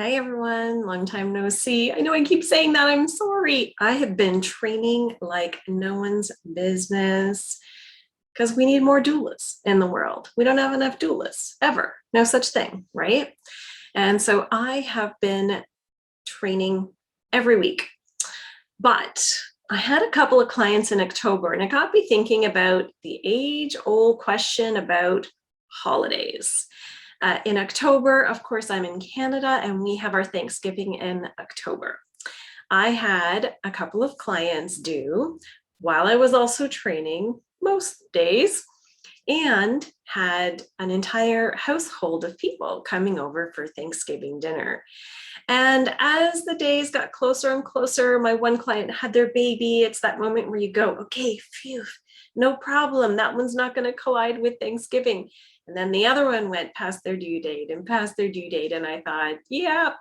Hi everyone, long time no see. I know I keep saying that, I'm sorry. I have been training like no one's business because we need more doulas in the world. We don't have enough doulas, ever. No such thing, right? And so I have been training every week. But I had a couple of clients in October and it got me thinking about the age-old question about holidays. In October, of course, I'm in Canada and we have our Thanksgiving in October. I had a couple of clients due while I was also training most days and had an entire household of people coming over for Thanksgiving dinner. And as the days got closer and closer, my one client had their baby. It's that moment where you go, okay, phew, no problem. That one's not going to collide with Thanksgiving. And then the other one went past their due date and past their due date. And I thought, yeah,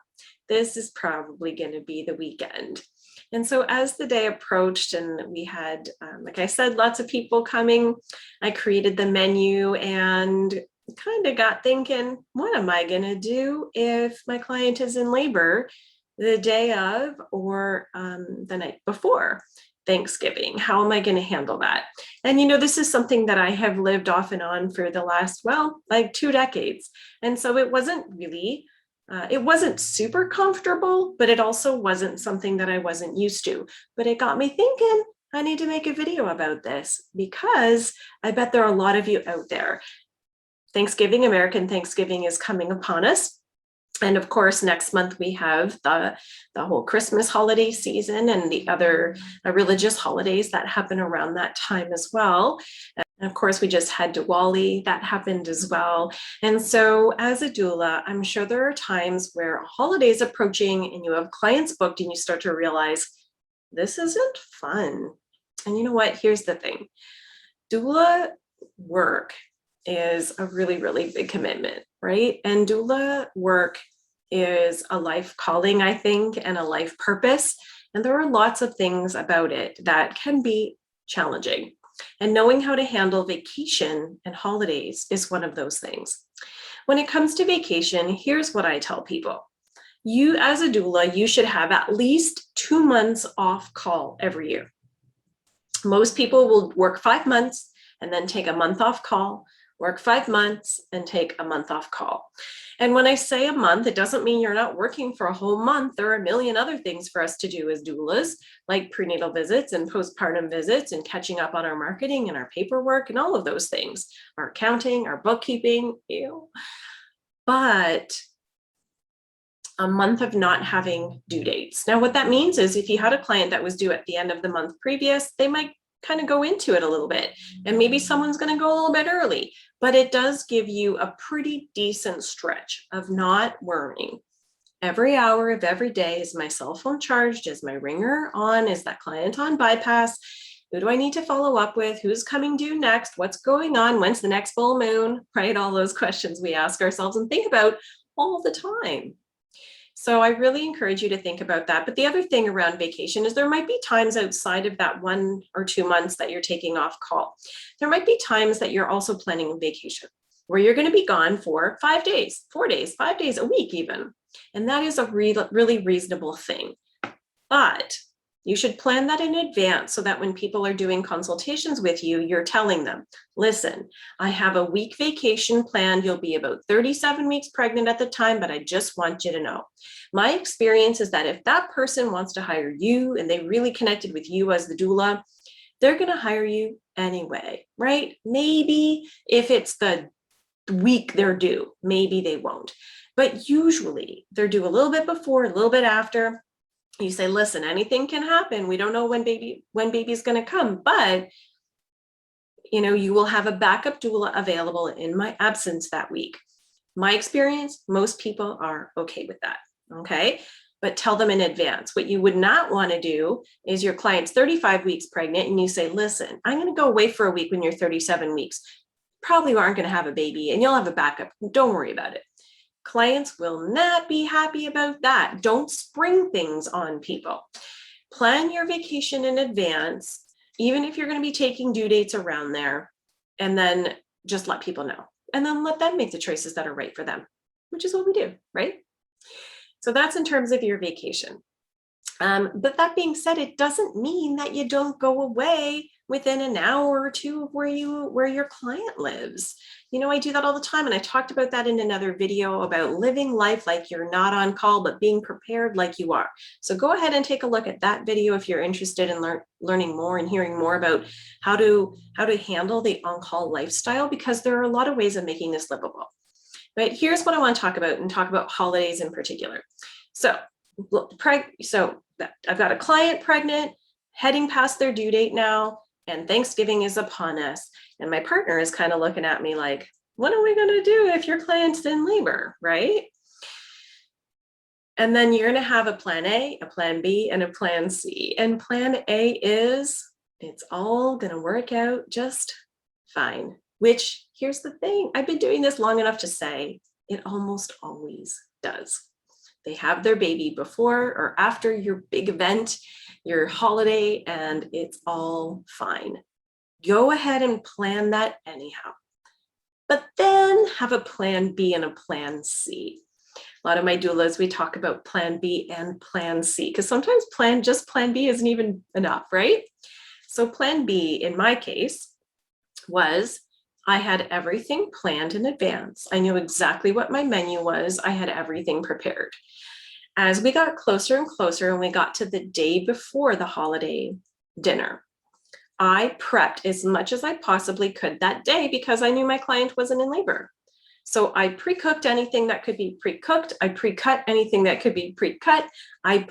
this is probably going to be the weekend. And so as the day approached and we had, like I said, lots of people coming, I created the menu and kind of got thinking, what am I going to do if my client is in labor the day of or the night before Thanksgiving? How am I going to handle that? And you know, this is something that I have lived off and on for the last, well, like 2 decades. And so it wasn't really, it wasn't super comfortable, but it also wasn't something that I wasn't used to. But it got me thinking, I need to make a video about this because I bet there are a lot of you out there. Thanksgiving, American Thanksgiving is coming upon us. And of course, next month we have the whole Christmas holiday season and the other religious holidays that happen around that time as well. And of course, we just had Doulaing, that happened as well. And so as a doula, I'm sure there are times where a holiday is approaching and you have clients booked and you start to realize this isn't fun. And you know what? Here's the thing. Doula work is a really, really big commitment, right? And doula work is a life calling, I think, and a life purpose. And there are lots of things about it that can be challenging. And knowing how to handle vacation and holidays is one of those things. When it comes to vacation, here's what I tell people. You, as a doula, you should have at least 2 months off call every year. Most people will work 5 months and then take a month off call, work 5 months and take a month off call. And when I say a month, it doesn't mean you're not working for a whole month. There are a million other things for us to do as doulas, like prenatal visits and postpartum visits and catching up on our marketing and our paperwork and all of those things, our accounting, our bookkeeping, but a month of not having due dates. Now, what that means is if you had a client that was due at the end of the month previous, they might kind of go into it a little bit and maybe someone's going to go a little bit early, but it does give you a pretty decent stretch of not worrying. Every hour of every day, is my cell phone charged? Is my ringer on? Is that client on bypass? Who do I need to follow up with? Who's coming due next? What's going on? When's the next full moon? Right? All those questions we ask ourselves and think about all the time. So I really encourage you to think about that. But the other thing around vacation is there might be times outside of that 1 or 2 months that you're taking off call. There might be times that you're also planning a vacation where you're going to be gone for 5 days, 4 days, 5 days, a week even. And that is a really reasonable thing. But you should plan that in advance so that when people are doing consultations with you, you're telling them, listen, I have a week vacation planned. You'll be about 37 weeks pregnant at the time, but I just want you to know. My experience is that if that person wants to hire you and they really connected with you as the doula, they're going to hire you anyway, right? Maybe if it's the week they're due, maybe they won't. But usually they're due a little bit before, a little bit after. You say, listen, anything can happen. We don't know when baby's going to come, but you will have a backup doula available in my absence that week. My experience, most people are okay with that. Okay. But tell them in advance. What you would not want to do is your client's 35 weeks pregnant and you say, listen, I'm going to go away for a week when you're 37 weeks. Probably aren't going to have a baby and you'll have a backup. Don't worry about it. Clients will not be happy about that. Don't spring things on people. Plan your vacation in advance, even if you're going to be taking due dates around there, and then just let people know. And then let them make the choices that are right for them, which is what we do, right? So that's in terms of your vacation. But that being said, it doesn't mean that you don't go away within an hour or two of where your client lives. You know, I do that all the time. And I talked about that in another video about living life like you're not on call, but being prepared like you are. So go ahead and take a look at that video if you're interested in learning more and hearing more about how to handle the on-call lifestyle, because there are a lot of ways of making this livable. But here's what I want to talk about, and talk about holidays in particular. So I've got a client pregnant, heading past their due date now, and Thanksgiving is upon us. And my partner is kind of looking at me like, what are we going to do if your client's in labor, right? And then you're going to have a plan A, a plan B, and a plan C. And plan A is, it's all going to work out just fine. Which, here's the thing, I've been doing this long enough to say it almost always does. They have their baby before or after your big event, your holiday, and it's all fine. Go ahead and plan that anyhow. But then have a plan B and a plan C. A lot of my doulas, we talk about plan B and plan C, because sometimes just plan B isn't even enough, right? So plan B, in my case, was I had everything planned in advance. I knew exactly what my menu was. I had everything prepared. As we got closer and closer and we got to the day before the holiday dinner, I prepped as much as I possibly could that day because I knew my client wasn't in labor. So I pre-cooked anything that could be pre-cooked. I pre-cut anything that could be pre-cut. I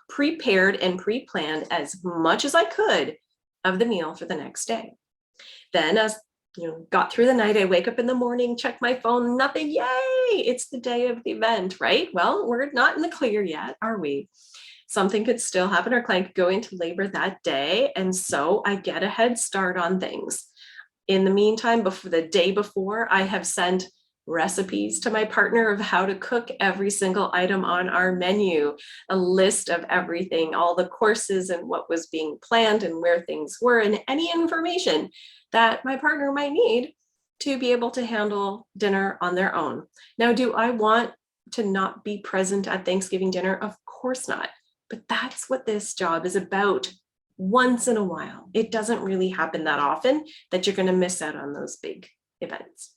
prepared and pre-planned as much as I could of the meal for the next day. Then as got through the night, I wake up in the morning, check my phone, nothing, yay, it's the day of the event, right? Well, we're not in the clear yet, are we? Something could still happen. Our client could go into labor that day. And so I get a head start on things. In the meantime, before the day before, I have sent recipes to my partner of how to cook every single item on our menu, a list of everything, all the courses and what was being planned and where things were, and any information that my partner might need to be able to handle dinner on their own. Now, do I want to not be present at Thanksgiving dinner? Of course not. But that's what this job is about. Once in a while. It doesn't really happen that often that you're going to miss out on those big events.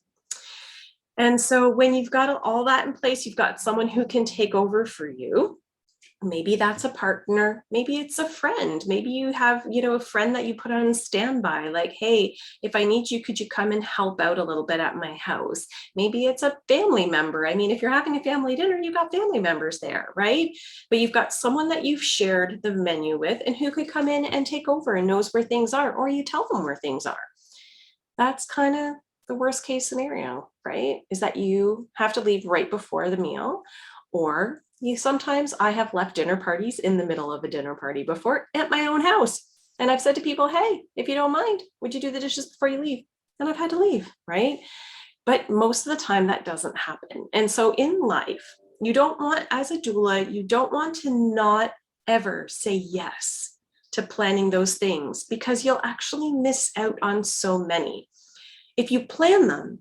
And so when you've got all that in place, you've got someone who can take over for you. Maybe that's a partner, maybe it's a friend, maybe you have, a friend that you put on standby, like, hey, if I need you, could you come and help out a little bit at my house? Maybe it's a family member. I mean, if you're having a family dinner, you've got family members there, right? But you've got someone that you've shared the menu with and who could come in and take over and knows where things are, or you tell them where things are. That's kind of the worst case scenario, right? Is that you have to leave right before the meal, or sometimes I have left dinner parties in the middle of a dinner party before at my own house. And I've said to people, hey, if you don't mind, would you do the dishes before you leave? And I've had to leave, right? But most of the time that doesn't happen. And so in life, you don't want, as a doula, you don't want to not ever say yes to planning those things, because you'll actually miss out on so many. If you plan them,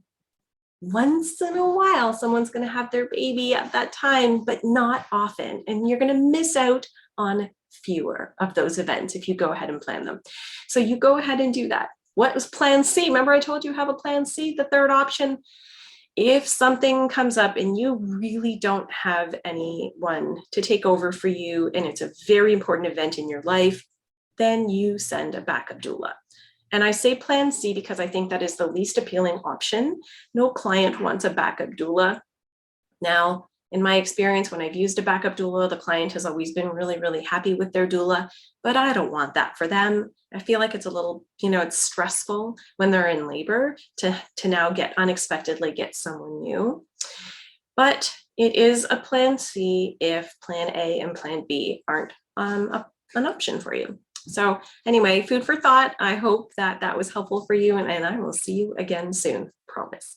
once in a while, someone's going to have their baby at that time, but not often. And you're going to miss out on fewer of those events if you go ahead and plan them. So you go ahead and do that. What was plan C? Remember I told you have a plan C, the third option? If something comes up and you really don't have anyone to take over for you, and it's a very important event in your life, then you send a backup doula. And I say plan C because I think that is the least appealing option. No client wants a backup doula. Now, in my experience, when I've used a backup doula, the client has always been really, really happy with their doula, but I don't want that for them. I feel like it's a little, it's stressful when they're in labor to now unexpectedly get someone new. But it is a plan C if plan A and plan B aren't an option for you. So anyway, food for thought. I hope that was helpful for you, and I will see you again soon, promise.